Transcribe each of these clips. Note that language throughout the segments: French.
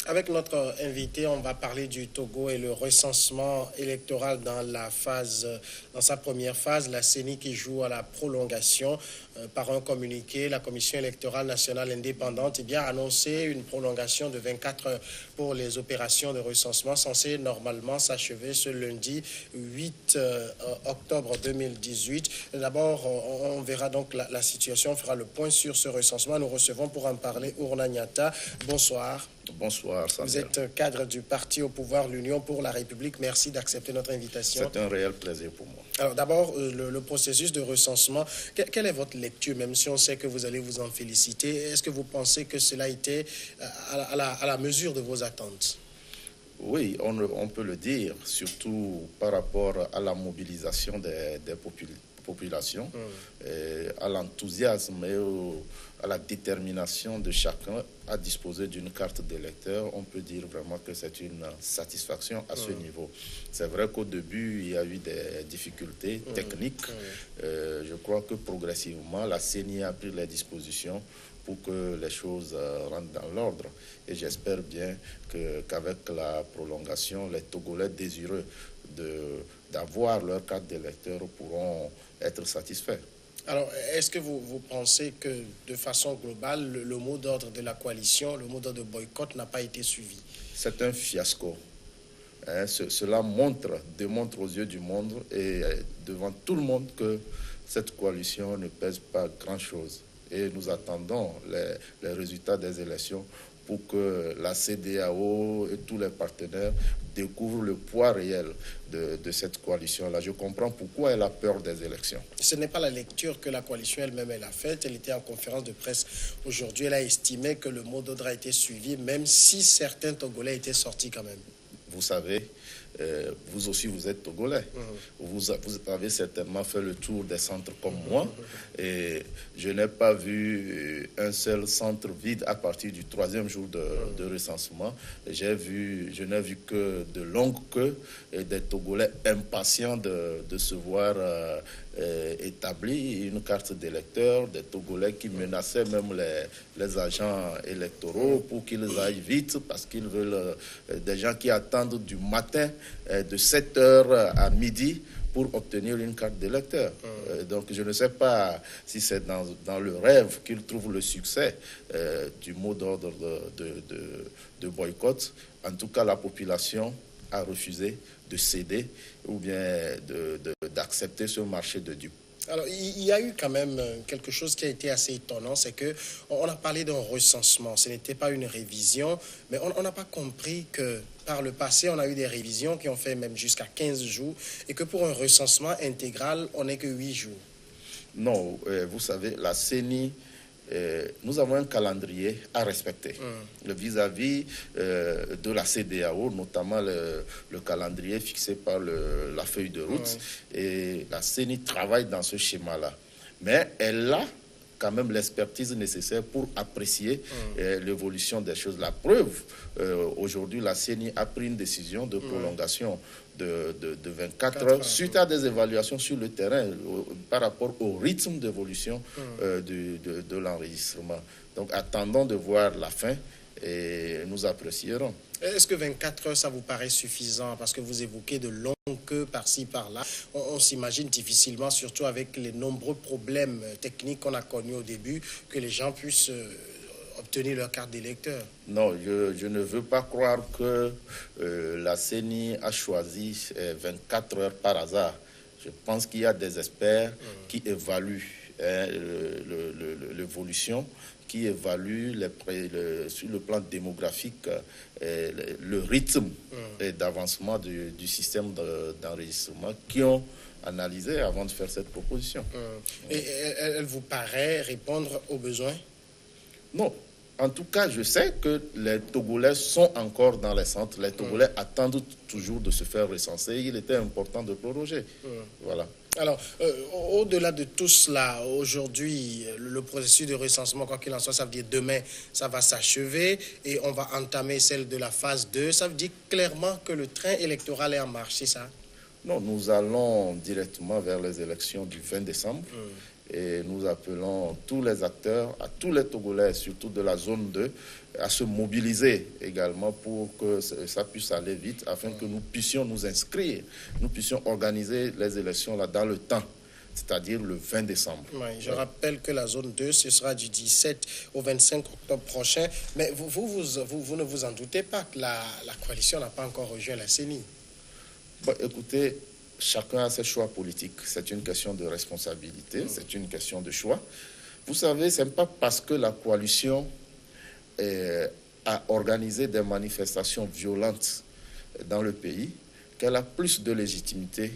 Avec notre invité, on va parler du Togo et le recensement électoral dans sa première phase. La CENI qui joue à la prolongation. Par un communiqué, la Commission électorale nationale indépendante a annoncé une prolongation de 24 heures pour les opérations de recensement censées normalement s'achever ce lundi 8 octobre 2018. D'abord, on verra donc la situation, on fera le point sur ce recensement. Nous recevons pour en parler Ourna Niata. Bonsoir. Bonsoir, Samuel. Vous êtes cadre du parti au pouvoir, l'Union pour la République. Merci d'accepter notre invitation. C'est un réel plaisir pour moi. Alors d'abord, le processus de recensement, quelle est votre lecture, même si on sait que vous allez vous en féliciter? Est-ce que vous pensez que cela a été à la mesure de vos attentes? Oui, on peut le dire, surtout par rapport à la mobilisation des populations, à l'enthousiasme et à la détermination de chacun à disposer d'une carte d'électeur. On peut dire vraiment que c'est une satisfaction à ce niveau. C'est vrai qu'au début, il y a eu des difficultés techniques. Je crois que progressivement, la CENI a pris les dispositions pour que les choses rentrent dans l'ordre. Et j'espère bien qu'avec la prolongation, les Togolais désireux d'avoir leur carte d'électeur pourront être satisfaits. Alors, est-ce que vous pensez que, de façon globale, le mot d'ordre de la coalition, le mot d'ordre de boycott n'a pas été suivi? C'est un fiasco. Cela démontre aux yeux du monde et devant tout le monde que cette coalition ne pèse pas grand-chose. Et nous attendons les résultats des élections pour que la CEDEAO et tous les partenaires découvrent le poids réel de cette coalition-là. Je comprends pourquoi elle a peur des élections. Ce n'est pas la lecture que la coalition elle-même a faite. Elle était en conférence de presse aujourd'hui. Elle a estimé que le mot d'ordre a été suivi, même si certains Togolais étaient sortis quand même. Vous savez, vous aussi, vous êtes Togolais. Vous avez certainement fait le tour des centres comme moi. Et je n'ai pas vu un seul centre vide à partir du 3e jour de recensement. Je n'ai vu que de longues queues et des Togolais impatients de se voir établir une carte d'électeur, des Togolais qui menaçaient même les agents électoraux pour qu'ils aillent vite parce qu'ils veulent des gens qui attendent du matin de 7h à midi pour obtenir une carte d'électeur. Donc je ne sais pas si c'est dans le rêve qu'ils trouvent le succès du mot d'ordre de boycott. En tout cas, la population a refusé de céder ou bien d'accepter ce marché de dupes. Alors, il y a eu quand même quelque chose qui a été assez étonnant, c'est qu'on a parlé d'un recensement, ce n'était pas une révision, mais on n'a pas compris que par le passé, on a eu des révisions qui ont fait même jusqu'à 15 jours, et que pour un recensement intégral, on n'est que 8 jours. Non, vous savez, la CENI, nous avons un calendrier à respecter vis-à-vis de la CEDEAO, notamment le calendrier fixé par la feuille de route. Et la CENI travaille dans ce schéma-là. Mais elle a quand même l'expertise nécessaire pour apprécier l'évolution des choses. La preuve, aujourd'hui, la CENI a pris une décision de prolongation de 24 heures suite à des évaluations sur le terrain par rapport au rythme d'évolution de l'enregistrement. Donc, attendons de voir la fin et nous apprécierons. Est-ce que 24 heures, ça vous paraît suffisant? Parce que vous évoquez de longues queues par-ci, par-là. On s'imagine difficilement, surtout avec les nombreux problèmes techniques qu'on a connus au début, que les gens puissent obtenir leur carte d'électeur. Non, je ne veux pas croire que la CENI a choisi 24 heures par hasard. Je pense qu'il y a des experts qui évaluent l'évolution, qui évaluent sur le plan démographique le rythme d'avancement du système d'enregistrement, qui ont analysé avant de faire cette proposition. Et elle vous paraît répondre aux besoins? Non. En tout cas, je sais que les Togolais sont encore dans les centres. Les Togolais attendent toujours de se faire recenser. Il était important de proroger. Voilà. Alors, au-delà de tout cela, aujourd'hui, le processus de recensement, quoi qu'il en soit, ça veut dire demain, ça va s'achever et on va entamer celle de la phase 2. Ça veut dire clairement que le train électoral est en marche, c'est ça? Non, nous allons directement vers les élections du 20 décembre. Et nous appelons tous les acteurs, à tous les Togolais, surtout de la zone 2, à se mobiliser également pour que ça puisse aller vite, afin que nous puissions nous inscrire, nous puissions organiser les élections là dans le temps, c'est-à-dire le 20 décembre. Oui, je rappelle que la zone 2, ce sera du 17 au 25 octobre prochain. Mais vous ne vous en doutez pas que la coalition n'a pas encore rejoint la CENI? Bon, écoutez, chacun a ses choix politiques. C'est une question de responsabilité, c'est une question de choix. Vous savez, ce n'est pas parce que la coalition a organisé des manifestations violentes dans le pays qu'elle a plus de légitimité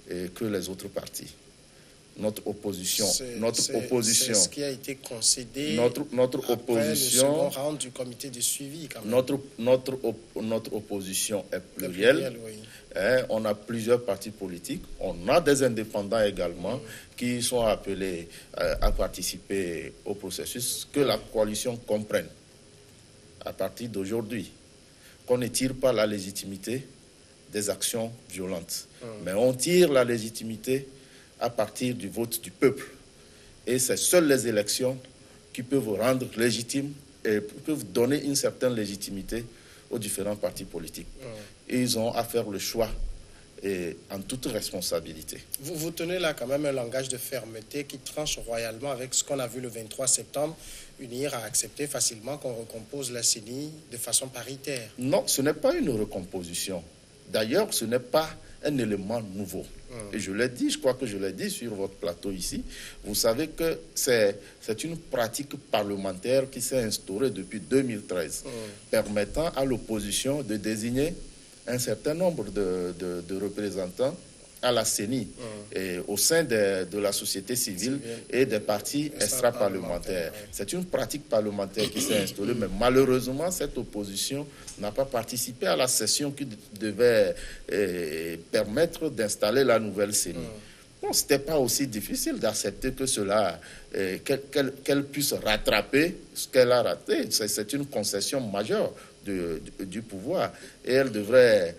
que les autres partis. Notre opposition, c'est ce qui a été concédé notre opposition, le second round du comité de suivi. Quand même. Notre opposition est plurielle. Oui. On a plusieurs partis politiques. On a des indépendants également qui sont appelés à participer au processus. Que la coalition comprenne à partir d'aujourd'hui qu'on ne tire pas la légitimité des actions violentes, mais on tire la légitimité à partir du vote du peuple. Et c'est seules les élections qui peuvent rendre légitime et peuvent donner une certaine légitimité aux différents partis politiques. Et ils ont à faire le choix et en toute responsabilité. Vous tenez là quand même un langage de fermeté qui tranche royalement avec ce qu'on a vu le 23 septembre. UNIR a accepté facilement qu'on recompose la CENI de façon paritaire. Non, ce n'est pas une recomposition. D'ailleurs, ce n'est pas un élément nouveau. Et je l'ai dit, je crois que je l'ai dit sur votre plateau ici. Vous savez que c'est une pratique parlementaire qui s'est instaurée depuis 2013, permettant à l'opposition de désigner un certain nombre de représentants à la CENI et au sein de la société civile et des partis extra-parlementaires. C'est une pratique parlementaire qui s'est instaurée, mais malheureusement, cette opposition n'a pas participé à la session qui devait permettre d'installer la nouvelle CENI. Bon, ce n'était pas aussi difficile d'accepter que cela, qu'elle puisse rattraper ce qu'elle a raté. C'est une concession majeure du pouvoir. Et elle devrait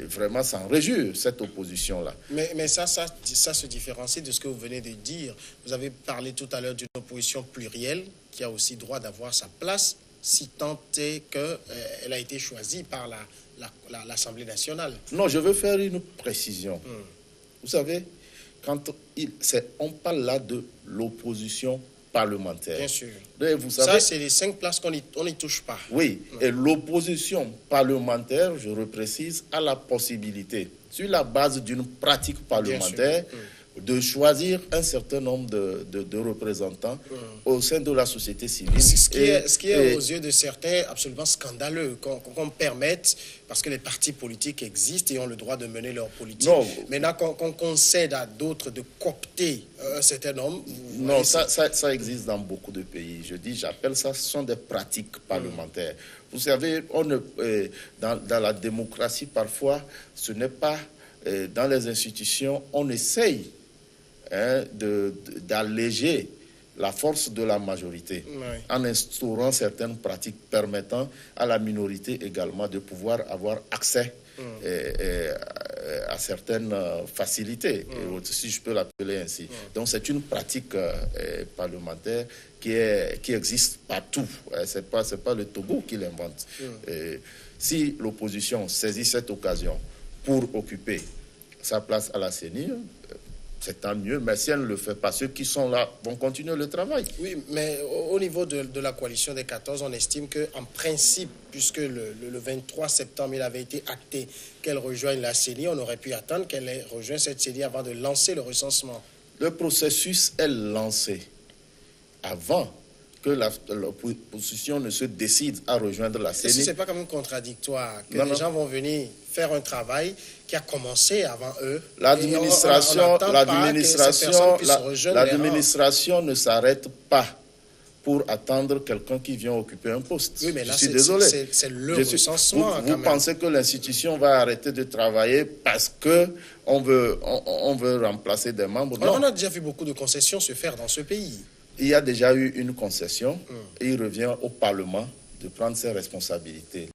vraiment s'en réjouir, cette opposition-là. Mais ça se différencie de ce que vous venez de dire. Vous avez parlé tout à l'heure d'une opposition plurielle qui a aussi droit d'avoir sa place, si tant est qu'elle a été choisie par l'Assemblée nationale. Non, je veux faire une précision. Vous savez, quand on parle là de l'opposition parlementaire. Bien sûr. Vous savez, ça, c'est les 5 places qu'on n'y touche pas. Oui, et l'opposition parlementaire, je reprécise, a la possibilité, sur la base d'une pratique parlementaire, de choisir un certain nombre de représentants au sein de la société civile. Ce qui est aux yeux de certains absolument scandaleux, qu'on permette, parce que les partis politiques existent et ont le droit de mener leur politique. Non. Maintenant, qu'on concède à d'autres de coopter un certain nombre. Non, ça existe dans beaucoup de pays. J'appelle ça, ce sont des pratiques parlementaires. Vous savez, dans la démocratie, parfois, ce n'est pas dans les institutions, on essaye d'alléger la force de la majorité en instaurant certaines pratiques permettant à la minorité également de pouvoir avoir accès à certaines facilités, si je peux l'appeler ainsi. Donc c'est une pratique parlementaire qui existe partout. C'est pas le Togo qui l'invente. Si l'opposition saisit cette occasion pour occuper sa place à la CENI, c'est tant mieux, mais si elle ne le fait pas, ceux qui sont là vont continuer le travail. Oui, mais au niveau de la coalition des 14, on estime qu'en principe, puisque le 23 septembre, il avait été acté qu'elle rejoigne la CENI, on aurait pu attendre qu'elle ait rejoint cette CENI avant de lancer le recensement. Le processus est lancé avant que l'opposition ne se décide à rejoindre la CENI. Est-ce que ce n'est pas quand même contradictoire que les gens vont venir faire un travail qui a commencé avant eux? L'administration ne s'arrête pas pour attendre quelqu'un qui vient occuper un poste. Oui, mais là, je suis désolé. C'est le recensement. Vous pensez que l'institution va arrêter de travailler parce qu'on veut remplacer des membres? Non. On a déjà vu beaucoup de concessions se faire dans ce pays. Il y a déjà eu une concession et il revient au Parlement de prendre ses responsabilités.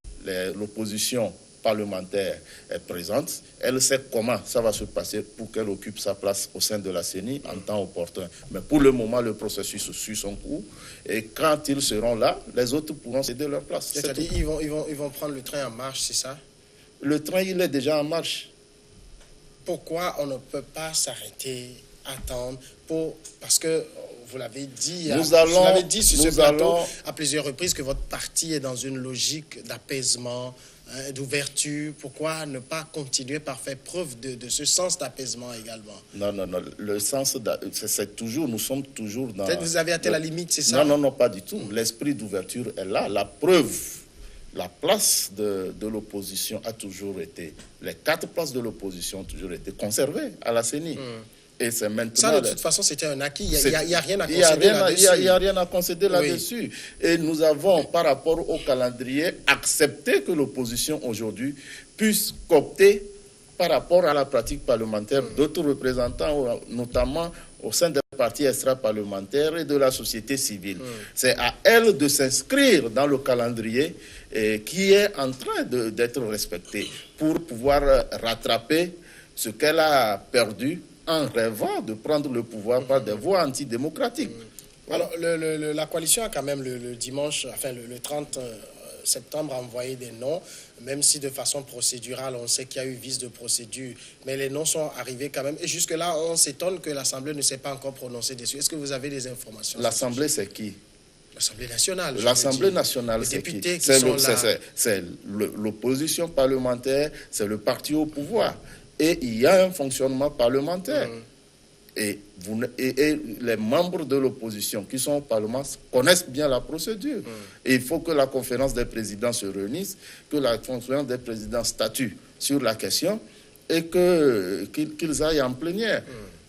L'opposition parlementaire est présente, elle sait comment ça va se passer pour qu'elle occupe sa place au sein de la CENI en temps opportun. Mais pour le moment, le processus suit son cours et quand ils seront là, les autres pourront céder leur place. C'est-à-dire ils vont prendre le train en marche, c'est ça? Le train, il est déjà en marche. Pourquoi on ne peut pas s'arrêter, attendre parce que vous l'avez dit, sur ce plateau à plusieurs reprises que votre parti est dans une logique d'apaisement, d'ouverture. Pourquoi ne pas continuer par faire preuve de ce sens d'apaisement également? Non. Le sens, c'est toujours, nous sommes toujours dans... Peut-être vous avez atteint la limite, c'est ça? Non, pas du tout. L'esprit d'ouverture est là. La preuve, la place de l'opposition a toujours été... Les 4 places de l'opposition ont toujours été conservées à la CENI. Et c'est maintenant... Ça, de toute façon, c'était un acquis. Il n'y a rien à concéder là-dessus. Il n'y a rien à concéder là-dessus. Et nous avons, par rapport au calendrier, accepté que l'opposition aujourd'hui puisse coopter par rapport à la pratique parlementaire d'autres représentants, notamment au sein des partis extra-parlementaires et de la société civile. C'est à elle de s'inscrire dans le calendrier qui est en train d'être respecté pour pouvoir rattraper ce qu'elle a perdu en rêvant de prendre le pouvoir par des voies antidémocratiques. Alors, la coalition a quand même le dimanche, enfin le 30 septembre, envoyé des noms, même si de façon procédurale, on sait qu'il y a eu vice de procédure, mais les noms sont arrivés quand même. Et jusque-là, on s'étonne que l'Assemblée ne s'est pas encore prononcée dessus. Est-ce que vous avez des informations? L'Assemblée, c'est qui? L'Assemblée nationale. L'Assemblée nationale, c'est qui? C'est l'opposition parlementaire, c'est le parti au pouvoir. Et il y a un fonctionnement parlementaire. Et les membres de l'opposition qui sont au Parlement connaissent bien la procédure. Et il faut que la conférence des présidents se réunisse, que la conférence des présidents statue sur la question et qu'ils aillent en plénière.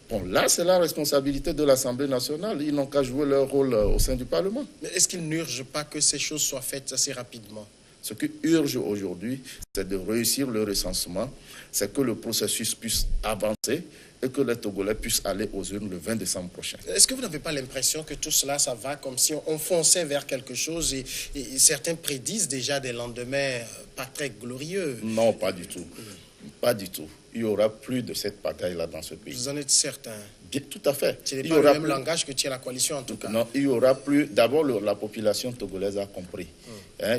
Bon, là, c'est la responsabilité de l'Assemblée nationale. Ils n'ont qu'à jouer leur rôle au sein du Parlement. Mais est-ce qu'il n'urge pas que ces choses soient faites assez rapidement? Ce qui urge aujourd'hui, c'est de réussir le recensement, c'est que le processus puisse avancer et que les Togolais puissent aller aux urnes le 20 décembre prochain. Est-ce que vous n'avez pas l'impression que tout cela, ça va comme si on fonçait vers quelque chose et certains prédisent déjà des lendemains pas très glorieux? Non, pas du tout. Pas du tout. Il n'y aura plus de cette pagaille-là dans ce pays. Vous en êtes certain? Bien, tout à fait. Ce n'est pas le même langage que tient la coalition en tout cas. Non, il y aura plus... D'abord, la population togolaise a compris.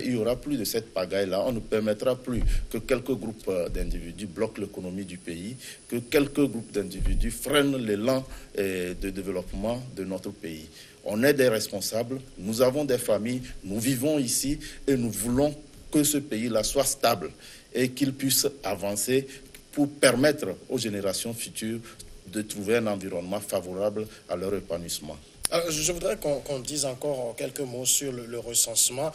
Il n'y aura plus de cette pagaille-là. On ne permettra plus que quelques groupes d'individus bloquent l'économie du pays, que quelques groupes d'individus freinent l'élan de développement de notre pays. On est des responsables, nous avons des familles, nous vivons ici et nous voulons que ce pays-là soit stable et qu'il puisse avancer pour permettre aux générations futures de trouver un environnement favorable à leur épanouissement. Alors, je voudrais qu'on dise encore quelques mots sur le recensement.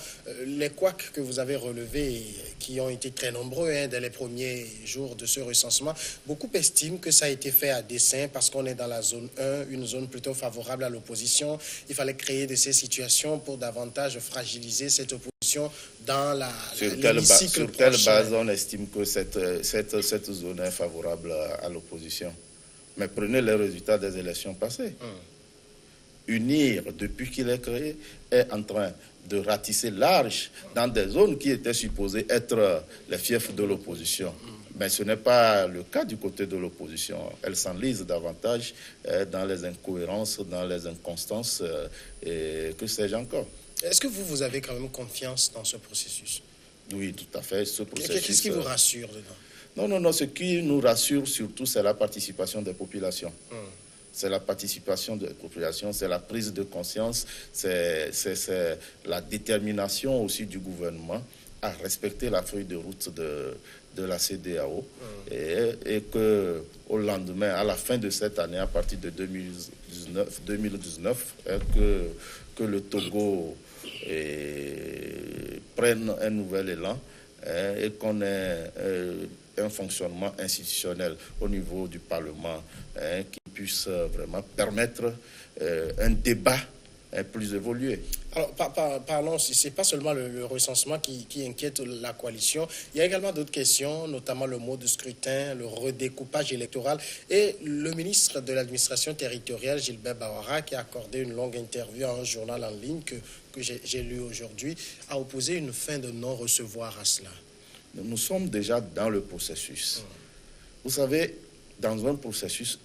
Les couacs que vous avez relevés, qui ont été très nombreux dès les premiers jours de ce recensement, beaucoup estiment que ça a été fait à dessein parce qu'on est dans la zone 1, une zone plutôt favorable à l'opposition. Il fallait créer de ces situations pour davantage fragiliser cette opposition dans l'hémicycle Sur quelle base on estime que cette zone est favorable à l'opposition? Mais prenez les résultats des élections passées. UNIR, depuis qu'il est créé, est en train de ratisser large dans des zones qui étaient supposées être les fiefs de l'opposition. Mais ce n'est pas le cas du côté de l'opposition. Elle s'enlise davantage dans les incohérences, dans les inconstances, et que sais-je encore. Est-ce que vous avez quand même confiance dans ce processus? Oui, tout à fait. Ce processus. Qu'est-ce qui vous rassure dedans? Non. Ce qui nous rassure surtout, c'est la participation des populations. C'est la participation des populations, c'est la prise de conscience, c'est la détermination aussi du gouvernement à respecter la feuille de route de la CEDEAO et qu'au lendemain, à la fin de cette année, à partir de 2019 que le Togo prenne un nouvel élan et qu'on ait un fonctionnement institutionnel au niveau du Parlement qui puisse vraiment permettre un débat plus évolué. Alors, parlons, ce n'est pas seulement le recensement qui inquiète la coalition. Il y a également d'autres questions, notamment le mode de scrutin, le redécoupage électoral. Et le ministre de l'administration territoriale, Gilbert Bawara, qui a accordé une longue interview à un journal en ligne que j'ai lu aujourd'hui, a opposé une fin de non-recevoir à cela. Nous sommes déjà dans le processus. Vous savez, dans un processus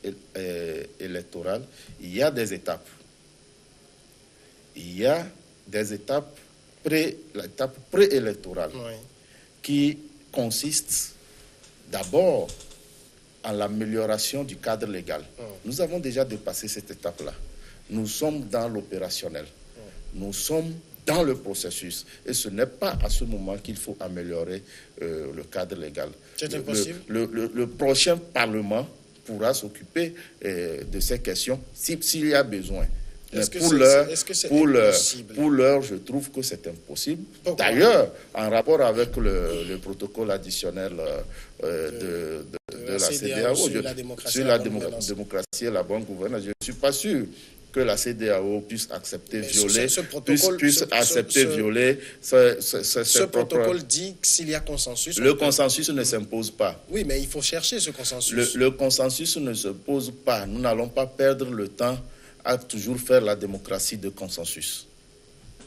électoral, il y a des étapes. Il y a des étapes, l'étape préélectorale, qui consiste d'abord en l'amélioration du cadre légal. Nous avons déjà dépassé cette étape-là. Nous sommes dans l'opérationnel. Nous sommes dans le processus. Et ce n'est pas à ce moment qu'il faut améliorer le cadre légal. C'est impossible. Le prochain Parlement pourra s'occuper de ces questions s'il y a besoin. Pour l'heure, je trouve que c'est impossible. D'ailleurs, en rapport avec le protocole additionnel de la CEDEAO sur la démocratie et la bonne gouvernance, je ne suis pas sûr que la CEDEAO puisse accepter violer, ce protocole dit que s'il y a consensus... Le consensus ne s'impose pas. Oui, mais il faut chercher ce consensus. Le consensus ne se pose pas. Nous n'allons pas perdre le temps à toujours faire la démocratie de consensus.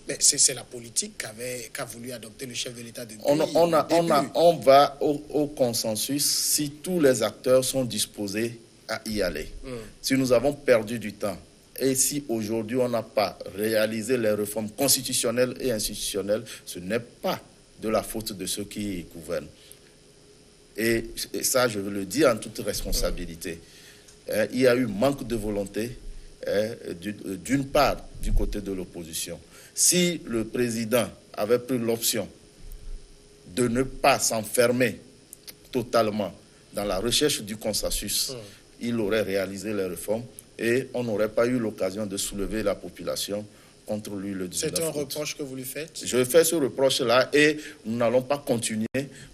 Mais c'est la politique qu'a voulu adopter le chef de l'État depuis on va au consensus si tous les acteurs sont disposés à y aller. Si nous avons perdu du temps et si aujourd'hui on n'a pas réalisé les réformes constitutionnelles et institutionnelles, ce n'est pas de la faute de ceux qui gouvernent. Et ça, je veux le dire en toute responsabilité. Il y a eu manque de volonté d'une part du côté de l'opposition. Si le président avait pris l'option de ne pas s'enfermer totalement dans la recherche du consensus, il aurait réalisé les réformes et on n'aurait pas eu l'occasion de soulever la population contre lui le 19 août. C'est un reproche que vous lui faites? Je fais ce reproche-là et nous n'allons pas continuer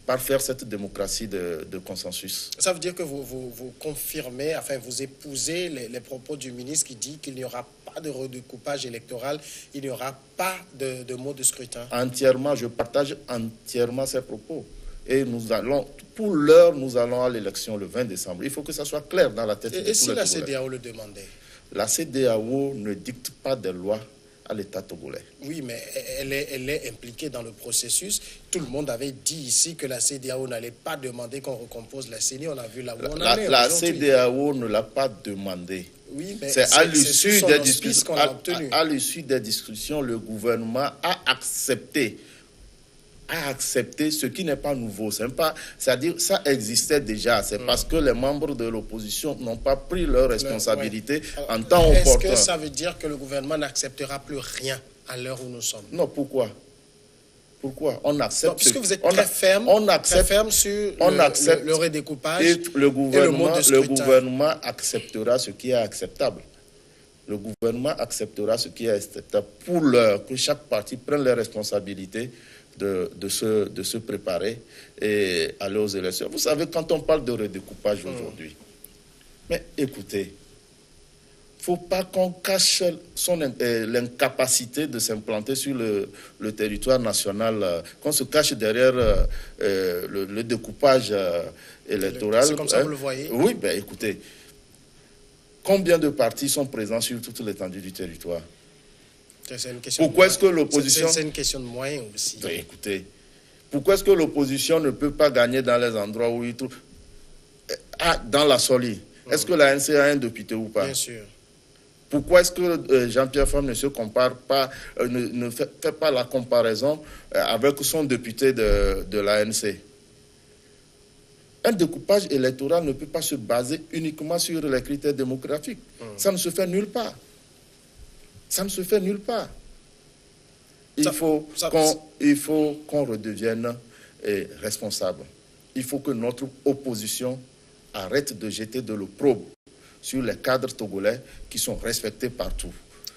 par faire cette démocratie de consensus. Ça veut dire que vous confirmez, enfin vous épousez les propos du ministre qui dit qu'il n'y aura pas de redécoupage électoral, il n'y aura pas de mode de scrutin? Entièrement, je partage entièrement ces propos. Et nous allons, pour l'heure, nous allons à l'élection le 20 décembre. Il faut que ça soit clair dans la tête de tous les Togolais. Et si la CEDEAO le demandait? La CEDEAO ne dicte pas des lois à l'État togolais. Oui, mais elle est impliquée dans le processus. Tout le monde avait dit ici que la CEDEAO n'allait pas demander qu'on recompose la CENI. On a vu là où on en est. La CEDEAO ne l'a pas demandé. Oui, mais c'est à l'issue des discussions qu'on a obtenu. À l'issue des discussions, le gouvernement a accepté ce qui n'est pas nouveau. C'est-à-dire ça existait déjà. C'est parce que les membres de l'opposition n'ont pas pris leurs responsabilités en temps opportun. Est-ce que ça veut dire que le gouvernement n'acceptera plus rien à l'heure où nous sommes? Non, pourquoi? Pourquoi? On accepte... Non, puisque vous êtes très ferme sur le redécoupage et le gouvernement acceptera ce qui est acceptable. Le gouvernement acceptera ce qui est acceptable pour l'heure, que chaque parti prenne les responsabilités de se préparer et aller aux élections. Vous savez, quand on parle de redécoupage aujourd'hui, mais écoutez, il ne faut pas qu'on cache l'incapacité de s'implanter sur le territoire national, qu'on se cache derrière le découpage électoral. C'est comme ça que vous le voyez? Oui, ben écoutez, combien de partis sont présents sur toute l'étendue du territoire? Pourquoi est-ce que l'opposition... C'est une question de moyens aussi. Ben, écoutez, pourquoi est-ce que l'opposition ne peut pas gagner dans les endroits où il trouve... dans la Soli, est-ce que la NC a un député ou pas? Bien sûr. Pourquoi est-ce que Jean-Pierre Faure ne se compare pas, ne fait pas la comparaison avec son député de l'ANC? Un découpage électoral ne peut pas se baser uniquement sur les critères démographiques. Ça ne se fait nulle part. Ça ne se fait nulle part. Il faut qu'on redevienne responsable. Il faut que notre opposition arrête de jeter de l'opprobre sur les cadres togolais qui sont respectés partout.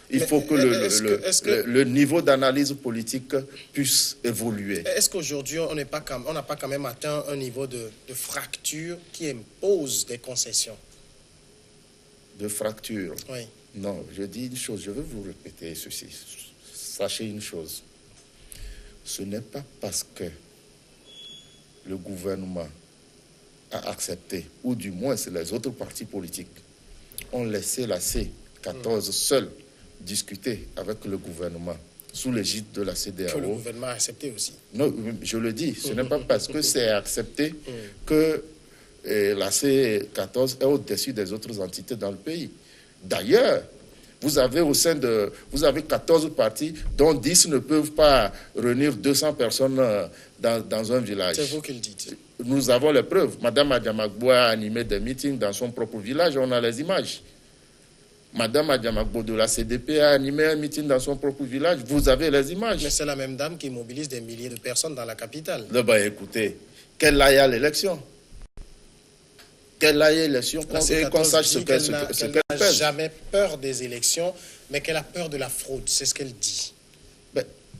Il faut que le niveau d'analyse politique puisse évoluer. Est-ce qu'aujourd'hui, on n'a pas quand même atteint un niveau de fracture qui impose des concessions? De fracture? Oui. Non, je dis une chose, je vais vous répéter ceci. Sachez une chose. Ce n'est pas parce que le gouvernement a accepté, ou du moins c'est les autres partis politiques, ont laissé la C14 seule discuter avec le gouvernement sous l'égide de la CEDEAO. Que le gouvernement a accepté aussi. Non, je le dis, ce n'est pas parce que c'est accepté que la C14 est au-dessus des autres entités dans le pays. D'ailleurs, vous avez 14 partis, dont 10 ne peuvent pas réunir 200 personnes dans un village. C'est vous qui le dites. Nous avons les preuves. Madame Adiamagbo a animé des meetings dans son propre village, on a les images. Madame Adiamagbo de la CDP a animé un meeting dans son propre village, vous avez les images. Mais c'est la même dame qui mobilise des milliers de personnes dans la capitale. Écoutez, qu'elle aille à l'élection. Qu'elle aille à l'élection, qu'on sache ce qu'elle n'a jamais peur des élections, mais qu'elle a peur de la fraude, c'est ce qu'elle dit.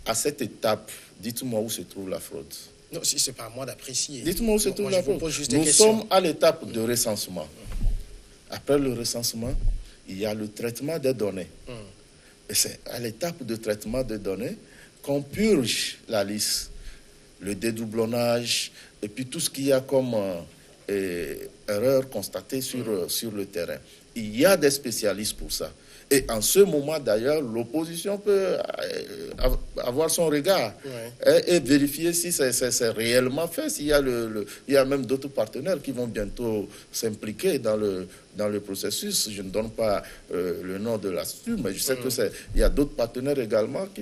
À cette étape, dites-moi où se trouve la fraude. Non, si c'est pas à moi d'apprécier. Dites-moi où se trouve la fraude. Nous sommes à l'étape de recensement. Après le recensement, il y a le traitement des données. Et c'est à l'étape de traitement des données qu'on purge la liste, le dédoublonnage, et puis tout ce qu'il y a comme erreur constatée sur le terrain. Il y a des spécialistes pour ça. Et en ce moment, d'ailleurs, l'opposition peut avoir son regard et vérifier si c'est réellement fait, s'il y a il y a même d'autres partenaires qui vont bientôt s'impliquer dans le processus. Je ne donne pas le nom de la structure, mais je sais qu'il y a d'autres partenaires également qui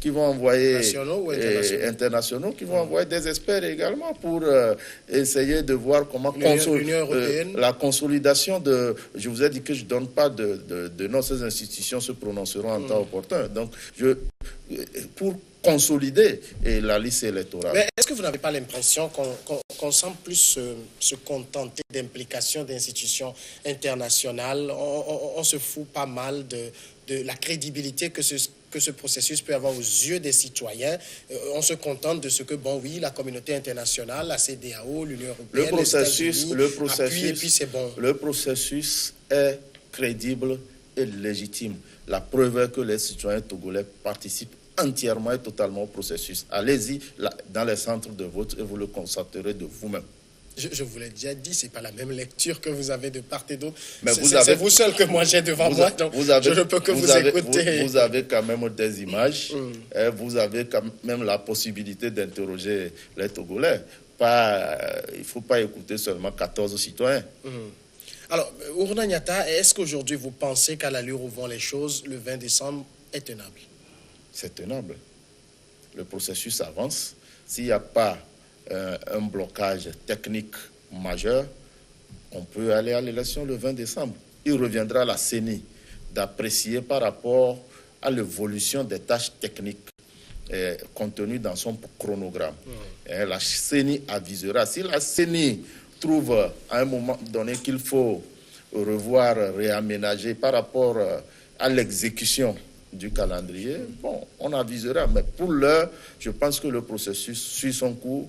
vont envoyer nationaux ou internationaux, qui vont envoyer des experts également pour essayer de voir comment la consolidation de... Je vous ai dit que je ne donne pas de nom, ces institutions se prononceront en temps opportun. Donc, pour consolider la liste électorale. Mais est-ce que vous n'avez pas l'impression qu'on semble plus se contenter d'implication d'institutions internationales? On se fout pas mal de la crédibilité que ce processus peut avoir aux yeux des citoyens. On se contente de ce que, la communauté internationale, la CEDEAO, l'Union européenne, les États-Unis appuient et puis c'est bon. Le processus est crédible et légitime. La preuve est que les citoyens togolais participent entièrement et totalement au processus. Allez-y dans les centres de vote et vous le constaterez de vous-même. Je vous l'ai déjà dit, ce n'est pas la même lecture que vous avez de part et d'autre. C'est vous seul que moi j'ai devant moi, donc je ne peux que vous écouter. Vous avez quand même des images, et vous avez quand même la possibilité d'interroger les Togolais. Il ne faut pas écouter seulement 14 citoyens. Alors, Ourna Niatta, est-ce qu'aujourd'hui vous pensez qu'à l'allure où vont les choses, le 20 décembre est tenable? C'est tenable. Le processus avance. S'il n'y a pas un blocage technique majeur, on peut aller à l'élection le 20 décembre. Il reviendra à la CENI d'apprécier par rapport à l'évolution des tâches techniques contenues dans son chronogramme. Et la CENI avisera. Si la CENI trouve à un moment donné qu'il faut revoir, réaménager par rapport à l'exécution du calendrier, on avisera. Mais pour l'heure, je pense que le processus suit son cours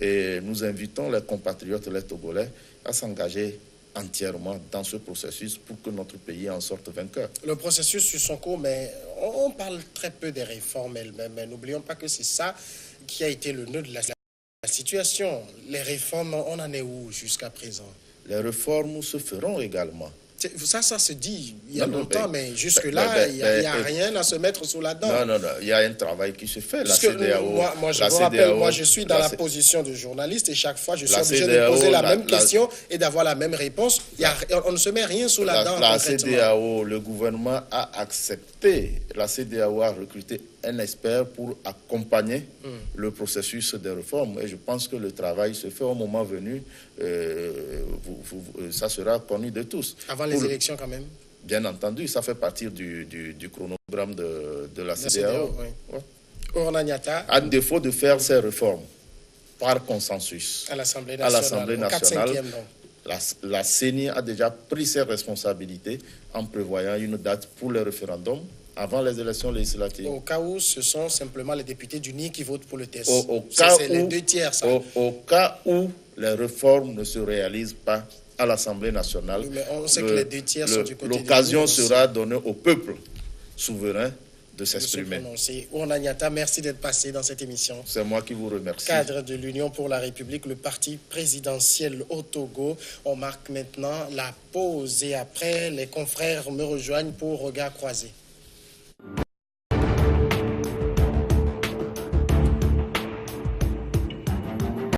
et nous invitons les compatriotes, les Togolais, à s'engager entièrement dans ce processus pour que notre pays en sorte vainqueur. Le processus suit son cours, mais on parle très peu des réformes elles-mêmes. Mais n'oublions pas que c'est ça qui a été le nœud de la situation. Les réformes, on en est où jusqu'à présent? Les réformes se feront également. Ça se dit il y a longtemps, mais jusque-là, il n'y a rien à se mettre sous la dent. Non, il y a un travail qui se fait. La CEDEAO, moi, je suis dans la position de journaliste et chaque fois, je suis obligé de poser la même question et d'avoir la même réponse. On ne se met rien sous la dent. La CEDEAO, le gouvernement a accepté, la CEDEAO a recruté un expert pour accompagner le processus des réformes. Et je pense que le travail se fait au moment venu. Ça sera connu de tous. Avant les élections quand même? Bien entendu, ça fait partie du chronogramme de la CEDEAO. Ourna Niatta. À défaut de faire ces réformes par consensus à l'Assemblée nationale, la CENI a déjà pris ses responsabilités en prévoyant une date pour le référendum avant les élections législatives. Au cas où ce sont simplement les députés du NI qui votent pour le test. C'est les 2 tiers, ça. Au cas où les réformes ne se réalisent pas à l'Assemblée nationale, oui, mais on sait que les 2 tiers sont du côté l'occasion sera donnée au peuple souverain de s'exprimer. Ourna Niatta, merci d'être passé dans cette émission. C'est moi qui vous remercie. Cadre de l'Union pour la République, le parti présidentiel au Togo. On marque maintenant la pause et après, les confrères me rejoignent pour Regard croisé.